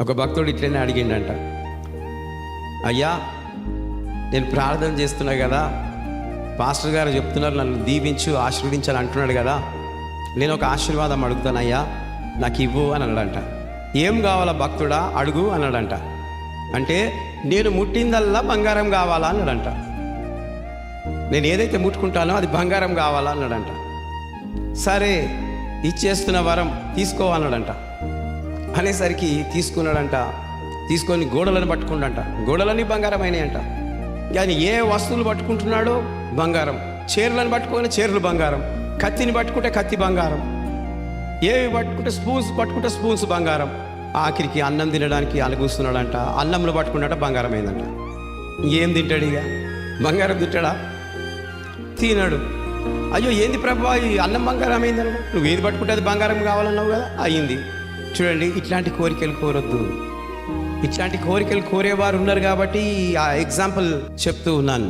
ఒక భక్తుడు ఇట్లనే అడిగిండంట, అయ్యా నేను ప్రార్థన చేస్తున్నా కదా, పాస్టర్ గారు చెప్తున్నారు నన్ను దీవించు ఆశీర్వదించాలని అంటున్నాడు కదా, నేను ఒక ఆశీర్వాదం అడుగుతానయ్యా నాకు ఇవ్వు అని అన్నాడంట. ఏం కావాలా భక్తుడా అడుగు అన్నాడంట. అంటే నేను ముట్టిందల్లా బంగారం కావాలా అన్నాడంట. నేను ఏదైతే ముట్టుకుంటానో అది బంగారం కావాలా అన్నాడంట. సరే ఇచ్చేస్తున్న వరం తీసుకో అన్నాడంట. అనేసరికి తీసుకున్నాడంట. తీసుకొని గోడలను పట్టుకుండంట. గోడలన్నీ బంగారం అయినాయంట. కానీ ఏ వస్తువులు పట్టుకుంటున్నాడో బంగారం. చీరలను పట్టుకొని చీరలు బంగారం, కత్తిని పట్టుకుంటే కత్తి బంగారం, ఏవి పట్టుకుంటే స్పూన్స్ బంగారం. ఆఖరికి అన్నం తినడానికి అలగూస్తున్నాడంట. అన్నంలో పట్టుకున్నట్ట బంగారం అయిందంట. ఏం తింటాడు ఇక? బంగారం తింటాడా? తినడు. అయ్యో ఏంది ప్రభా ఈ అన్నం బంగారం అయిందను, నువ్వు ఏది పట్టుకుంటే అది బంగారం కావాలన్నావు కదా, అయింది. చూడండి, ఇట్లాంటి కోరికలు కోరొద్దు. ఇట్లాంటి కోరికలు కోరేవారు ఉన్నారు కాబట్టి ఆ ఎగ్జాంపుల్ చెప్తూ ఉన్నాను.